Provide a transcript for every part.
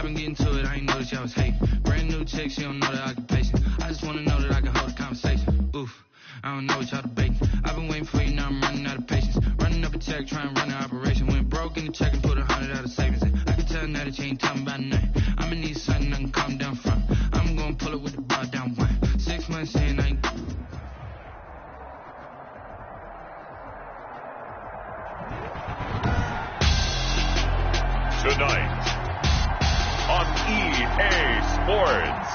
been getting to it, I ain't noticed y'all was hating. Brand new chick, she don't know the occupation. I just wanna know that I can hold a conversation. Oof, I don't know what y'all debating. I've been waiting for you, now I'm running out of patience. Running up a check, trying to run an operation. Went broke in the check and put 100 out of savings in. I can tell now that you ain't talking about nothing. I'ma need something I can calm down from. I'm gonna pull it with the bar down one. 6 months in, I ain't... Tonight on EA Sports,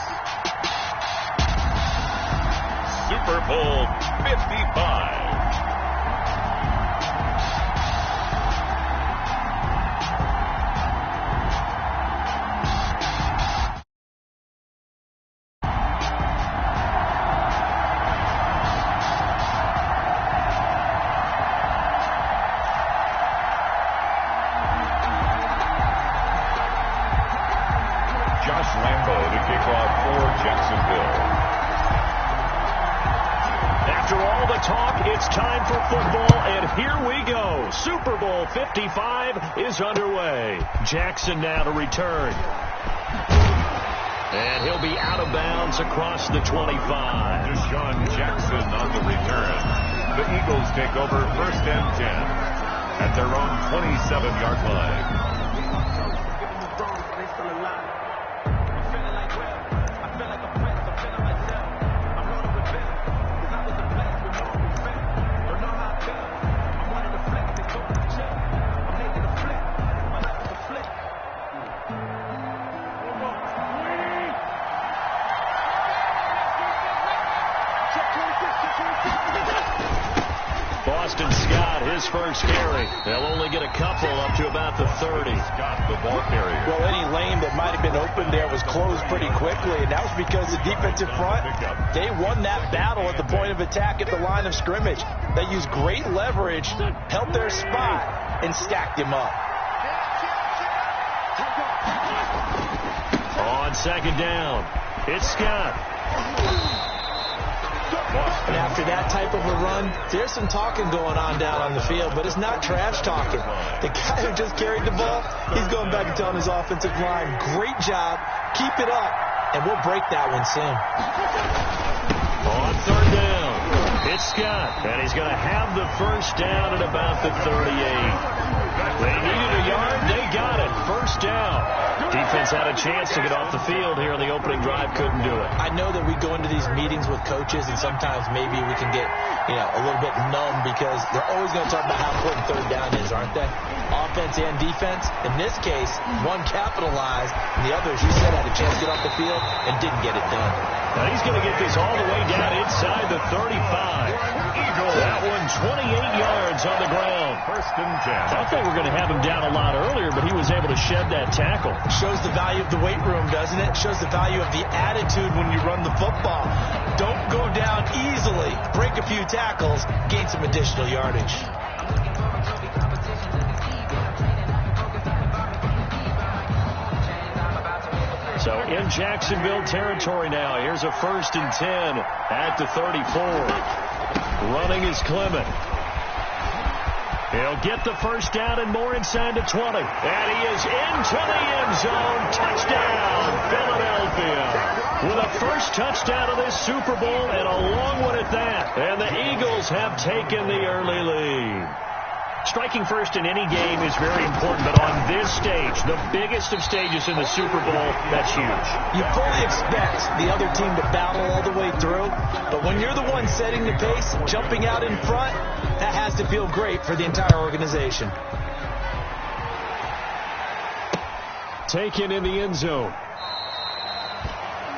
Super Bowl 55. Super Bowl 55 is underway. Jackson now to return. And he'll be out of bounds across the 25. Deshaun Jackson on the return. The Eagles take over 1st and 10 at their own 27-yard line. Boston Scott, his first carry. They'll only get a couple up to about the 30. Scott, the ball carrier. Well, any lane that might have been open there was closed pretty quickly, and that was because the defensive front, they won that battle at the point of attack at the line of scrimmage. They used great leverage, held their spot, and stacked him up. On 2nd down, it's Scott. And after that type of a run, there's some talking going on down on the field, but it's not trash talking. The guy who just carried the ball, he's going back and telling his offensive line, great job, keep it up, and we'll break that one soon. On 3rd down, it's Scott, and he's going to have the first down at about the 38. They needed a yard, they got it. First down. Defense had a chance to get off the field here on the opening drive, couldn't do it. I know that we go into these meetings with coaches, and sometimes maybe we can get, a little bit numb because they're always going to talk about how important 3rd down is, aren't they? Offense and defense. In this case, one capitalized, and the other, as you said, had a chance to get off the field and didn't get it done. Now he's going to get this all the way down inside the 35. That one 28 yards on the ground. 1st and 10. I thought we were going to have him down a lot earlier, but he was able to shed that tackle. Shows the value of the weight room, doesn't it? Shows the value of the attitude when you run the football. Don't go down easily. Break a few tackles. Gain some additional yardage. So in Jacksonville territory now. Here's a 1st and 10 at the 34. Running is Clement. He'll get the first down and more inside the 20. And he is into the end zone. Touchdown, Philadelphia. With a first touchdown of this Super Bowl and a long one at that. And the Eagles have taken the early lead. Striking first in any game is very important, but on this stage, the biggest of stages in the Super Bowl, that's huge. You fully expect the other team to battle all the way through, but when you're the one setting the pace, jumping out in front, that has to feel great for the entire organization. Taken in the end zone.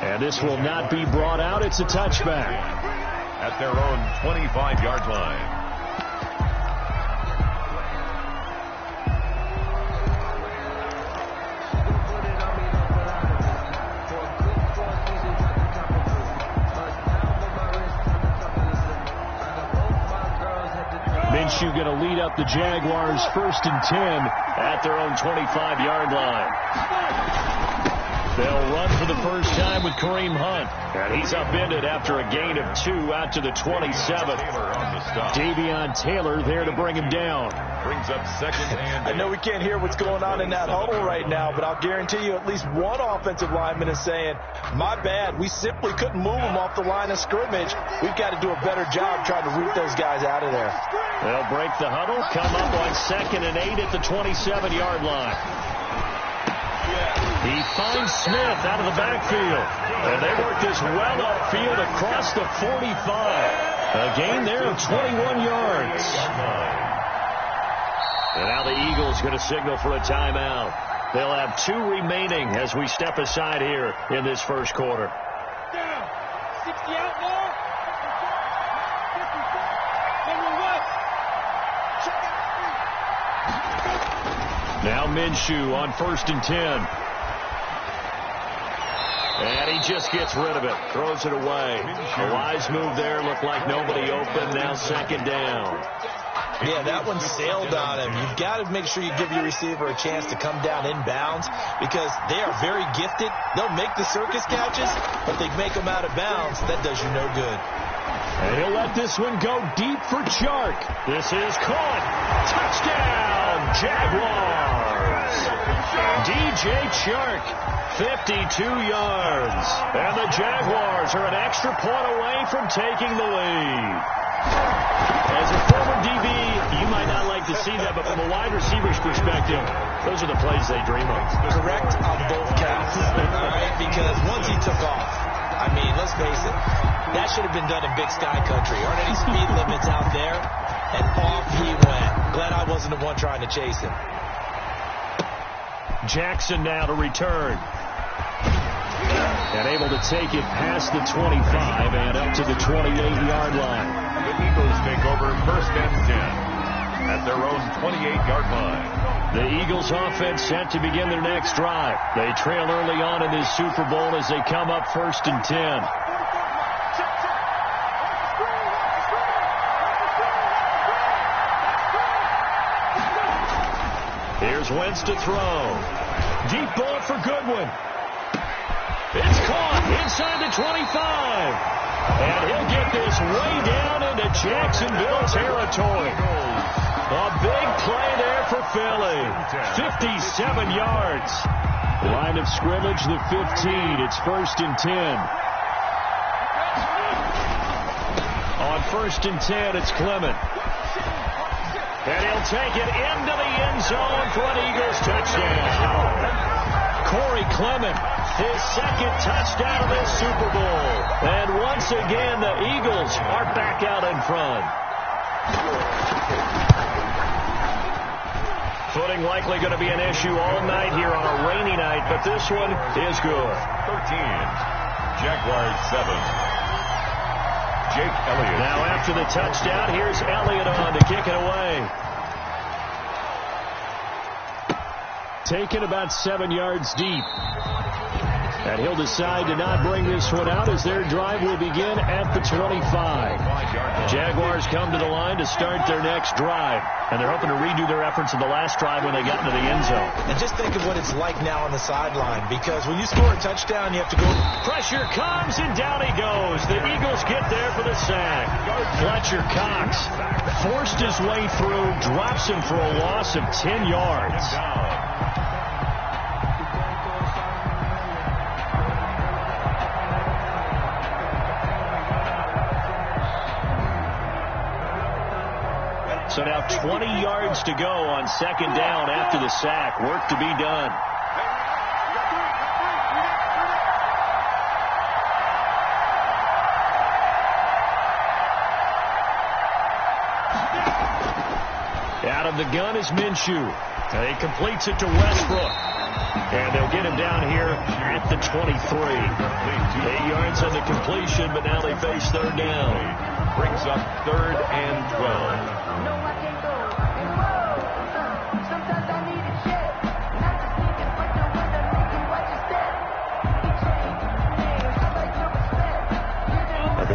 And this will not be brought out. It's a touchback. At their own 25-yard line. Minshew going to lead up the Jaguars 1st and 10 at their own 25-yard line. They'll run for the first time with Kareem Hunt. And he's upended after a gain of 2 out to the 27. Davion Taylor there to bring him down. Brings up second and I know we can't hear what's going on in that huddle right now, but I'll guarantee you at least one offensive lineman is saying, my bad, we simply couldn't move them off the line of scrimmage. We've got to do a better job trying to root those guys out of there. They'll break the huddle, come up on 2nd and 8 at the 27-yard line. He finds Smith out of the backfield. And they work this well upfield across the 45. A gain there of 21 yards. And now the Eagles going to signal for a timeout. They'll have 2 remaining as we step aside here in this first quarter. 60 out now. Now Minshew on 1st and 10. And he just gets rid of it. Throws it away. A wise move there. Looked like nobody open. Now 2nd down. Yeah, that one sailed on him. You've got to make sure you give your receiver a chance to come down inbounds because they are very gifted. They'll make the circus catches, but they make them out of bounds. That does you no good. And he'll let this one go deep for Chark. This is caught. Touchdown, Jaguars. DJ Chark, 52 yards. And the Jaguars are an extra point away from taking the lead. As a former DB, you might not like to see that, but from a wide receiver's perspective, those are the plays they dream of. Correct on both counts, all right? Because once he took off, I mean, let's face it, that should have been done in Big Sky Country. Aren't any speed limits out there? And off he went. Glad I wasn't the one trying to chase him. Jackson now to return. And able to take it past the 25 and up to the 28-yard line. The Eagles take over 1st and 10 at their own 28-yard line. The Eagles offense set to begin their next drive. They trail early on in this Super Bowl as they come up 1st and 10. Here's Wentz to throw. Deep ball for Goodwin. It's caught inside the 25. And he'll get this way down into Jacksonville territory. A big play there for Philly. 57 yards. Line of scrimmage, the 15. It's 1st and 10. On 1st and 10, it's Clement. And he'll take it into the end zone for an Eagles touchdown. Corey Clement, his 2nd touchdown of this Super Bowl. And once again, the Eagles are back out in front. Footing likely going to be an issue all night here on a rainy night, but this one is good. 13, Jaguars 7. Jake Elliott. Now after the touchdown, here's Elliott on to kick it away. Taken about 7 yards deep. And he'll decide to not bring this one out as their drive will begin at the 25. Jaguars come to the line to start their next drive. And they're hoping to redo their efforts of the last drive when they got into the end zone. And just think of what it's like now on the sideline, because when you score a touchdown, you have to go. Pressure comes, and down he goes. The Eagles get there for the sack. Fletcher Cox forced his way through, drops him for a loss of 10 yards. So now 20 yards to go on 2nd down after the sack. Work to be done. Out of the gun is Minshew. He completes it to Westbrook. And they'll get him down here at the 23. 8 yards on the completion, but now they face 3rd down. Brings up 3rd and 12.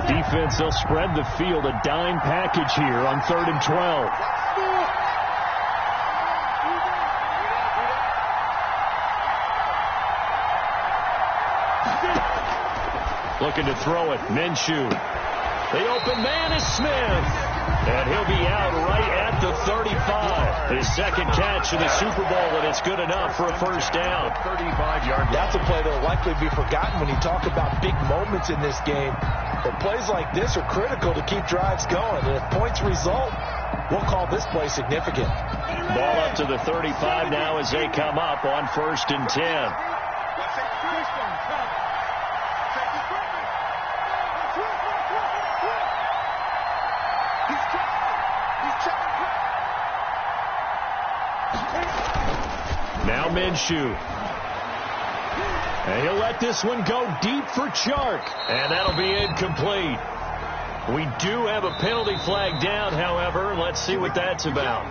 Defense, they'll spread the field, a dime package here on 3rd and 12. Looking to throw it. Minshew. The open man is Smith. And he'll be out right at the 35. His second catch in the Super Bowl, and it's good enough for a first down. 35-yard. That's a play that will likely be forgotten when you talk about big moments in this game. But plays like this are critical to keep drives going. And if points result, we'll call this play significant. Ball up to the 35 now as they come up on 1st and 10. Now Minshew. And he'll let this one go deep for Chark. And that'll be incomplete. We do have a penalty flag down, however. Let's see what that's about.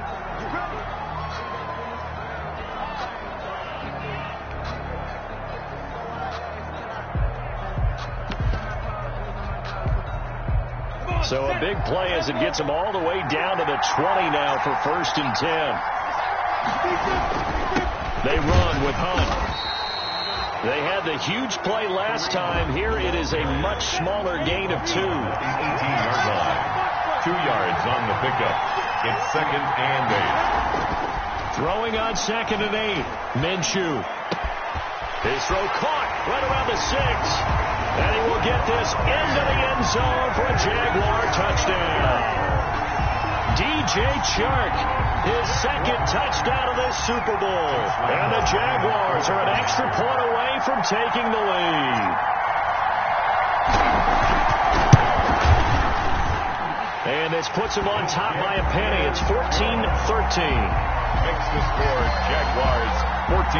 So a big play as it gets them all the way down to the 20 now for 1st and 10. They run with Hunt. They had the huge play last time. Here it is a much smaller gain of 2. 18-yard line. 2 yards on the pickup. It's 2nd and 8. Throwing on 2nd and 8. Minshew. His throw caught right around the 6. And he will get this into the end zone for a Jaguar touchdown. DJ Chark, his second touchdown of this Super Bowl. And the Jaguars are an extra point away from taking the lead. And this puts them on top by a penny. It's 14-13. Makes the score Jaguars 14,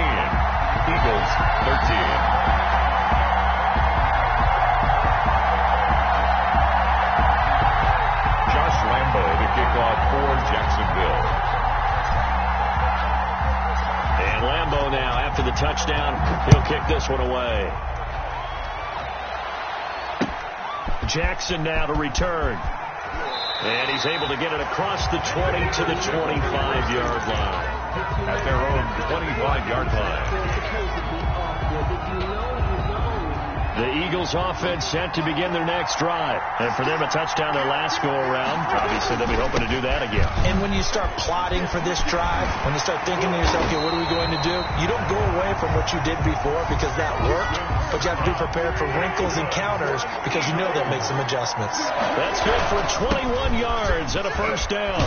Eagles 13. Lambo to kick off for Jacksonville. And Lambo now, after the touchdown, he'll kick this one away. Jackson now to return. And he's able to get it across the 20 to the 25-yard line. At their own 25-yard line. The Eagles offense set to begin their next drive. And for them, a touchdown their last go-around. Obviously, they'll be hoping to do that again. And when you start plotting for this drive, when you start thinking to yourself, okay, what are we going to do? You don't go away from what you did before because that worked. But you have to be prepared for wrinkles and counters because you know they'll make some adjustments. That's good for 21 yards and a first down.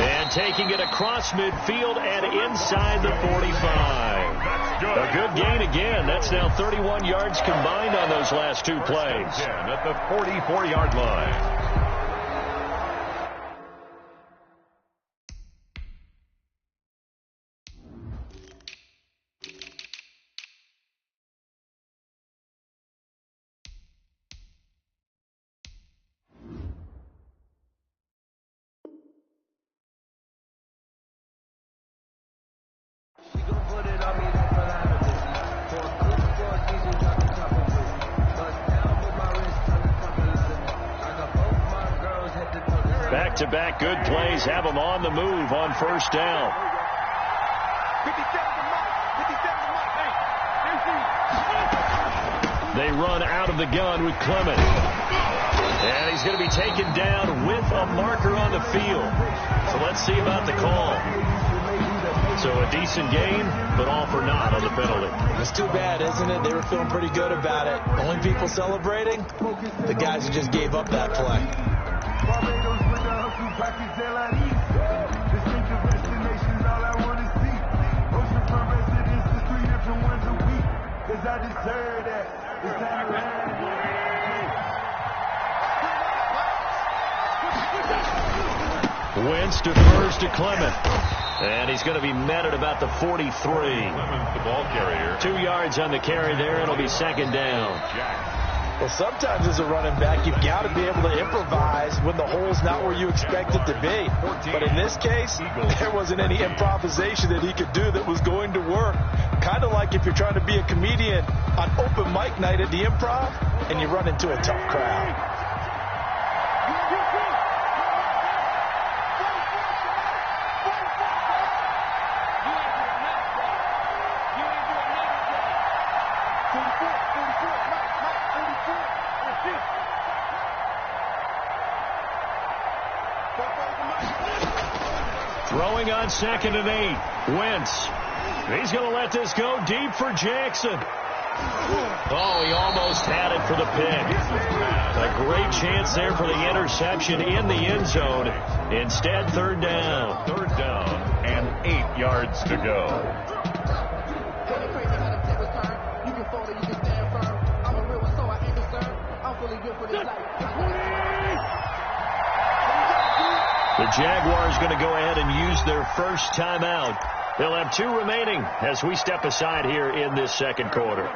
And taking it across midfield and inside the 45. A good gain again. That's now 31 yards combined on those last 2 plays. At the 44-yard line. Back-to-back good plays have them on the move on first down. They run out of the gun with Clement. And he's going to be taken down with a marker on the field. So let's see about the call. So a decent gain, but all for naught on the penalty. It's too bad, isn't it? They were feeling pretty good about it. Only people celebrating, the guys who just gave up that play. Wentz defers to Clement. And he's going to be met at about the 43. Clement's the ball carrier. 2 yards on the carry there. It'll be second down. Well, sometimes as a running back, you've got to be able to improvise when the hole's not where you expect it to be. But in this case, there wasn't any improvisation that he could do that was going to work. Kind of like if you're trying to be a comedian on open mic night at the Improv and you run into a tough crowd. Throwing on 2nd and 8. Wentz. He's going to let this go deep for Jackson. Oh, he almost had it for the pick. A great chance there for the interception in the end zone. Instead, 3rd down. 3rd down and 8 yards to go. The Jaguars going to go ahead and use their first timeout. They'll have 2 remaining as we step aside here in this 2nd quarter.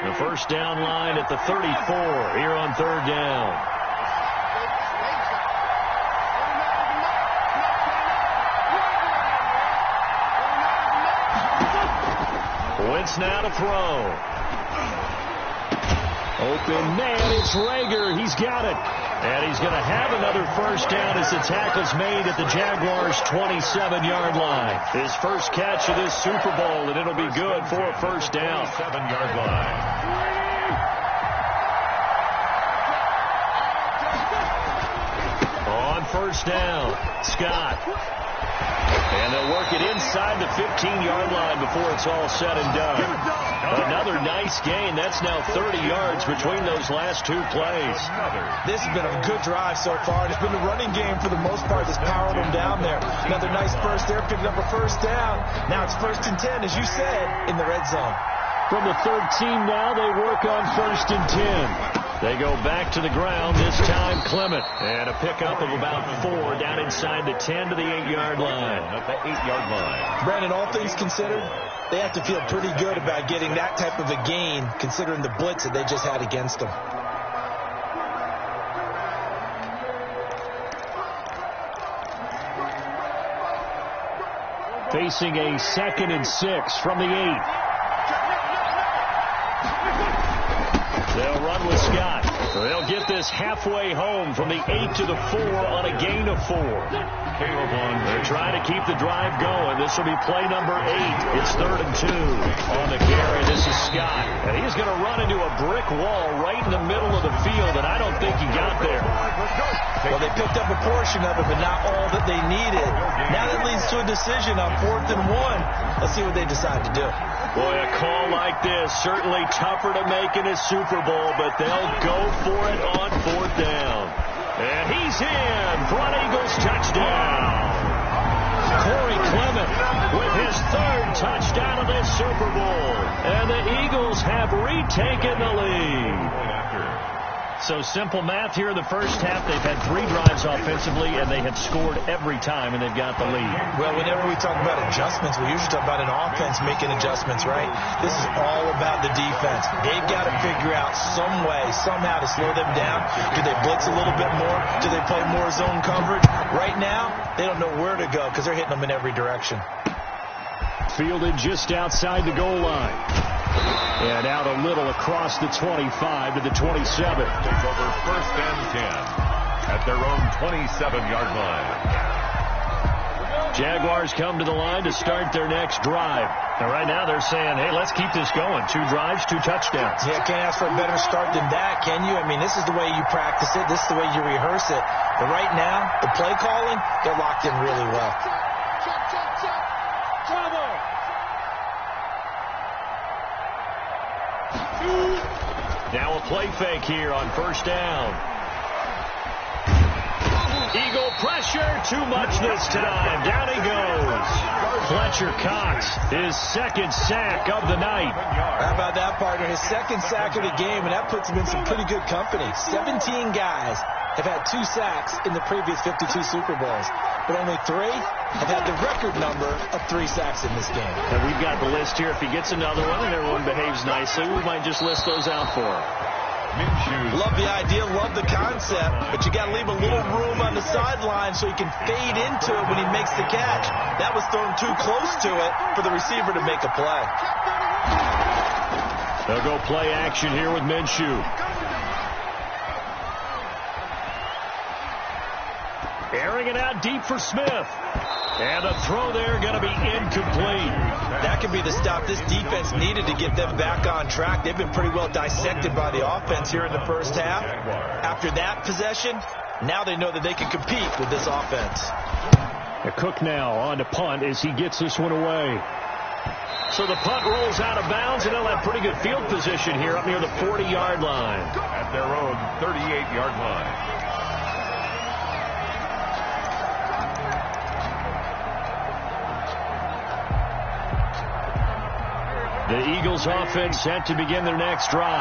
The first down line at the 34 here on 3rd down. Wentz now to throw. Open man, it's Rager. He's got it. And he's going to have another first down as the tackle's made at the Jaguars' 27-yard line. His first catch of this Super Bowl, and it'll be good for a first down. 7-yard line. On first down, Scott. And they'll work it inside the 15-yard line before it's all said and done. Another nice gain. That's now 30 yards between those last 2 plays. This has been a good drive so far. It's been the running game for the most part that's powered them down there. Another nice burst there, picking up a first down. Now it's 1st and 10, as you said, in the red zone. From the 3rd team now, they work on 1st and 10. They go back to the ground, this time Clement. And a pickup of about 4 down inside the 10 to the 8-yard line. At the 8-yard line. Brandon, all things considered, they have to feel pretty good about getting that type of a gain, considering the blitz that they just had against them. Facing a 2nd and 6 from the 8. They'll run with Scott. They'll get this halfway home from the 8 to the 4 on a gain of 4. They're trying to keep the drive going. This will be play number 8. It's 3rd and 2 on the carry. This is Scott. And he's going to run into a brick wall right in the middle of the field, and I don't think he got there. Well, they picked up a portion of it, but not all that they needed. Now that leads to a decision on 4th and 1. Let's see what they decide to do. Boy, a call like this, certainly tougher to make in a Super Bowl, but they'll go for it on 4th down. And he's in for an Eagles touchdown. Corey Clement with his 3rd touchdown of this Super Bowl. And the Eagles have retaken the lead. So simple math here in the first half. They've had 3 drives offensively, and they have scored every time, and they've got the lead. Well, whenever we talk about adjustments, we usually talk about an offense making adjustments, right? This is all about the defense. They've got to figure out some way, somehow to slow them down. Do they blitz a little bit more? Do they play more zone coverage? Right now, they don't know where to go because they're hitting them in every direction. Fielded just outside the goal line. And out a little across the 25 to the 27. Take over 1st and 10 at their own 27-yard line. Jaguars come to the line to start their next drive. And right now they're saying, hey, let's keep this going. 2 drives, 2 touchdowns. Yeah, can't ask for a better start than that, can you? I mean, this is the way you practice it. This is the way you rehearse it. But right now, the play calling, they're locked in really well. Now a play fake here on 1st down. Eagle pressure, too much this time. Down he goes. Fletcher Cox, his 2nd sack of the night. How about that, partner? His 2nd sack of the game, and that puts him in some pretty good company. 17 guys have had 2 sacks in the previous 52 Super Bowls, but only 3 have had the record number of 3 sacks in this game. And we've got the list here. If he gets another one and everyone behaves nicely, we might just list those out for him. Love the idea, love the concept, but you got to leave a little room on the sideline so he can fade into it when he makes the catch. That was thrown too close to it for the receiver to make a play. They'll go play action here with Minshew. Airing it out deep for Smith. And the throw there going to be incomplete. That could be the stop this defense needed to get them back on track. They've been pretty well dissected by the offense here in the first half. After that possession, now they know that they can compete with this offense. Cook now on to punt as he gets this one away. So the punt rolls out of bounds, and they'll have pretty good field position here up near the 40-yard line. At their own 38-yard line. The Eagles offense set to begin their next drive.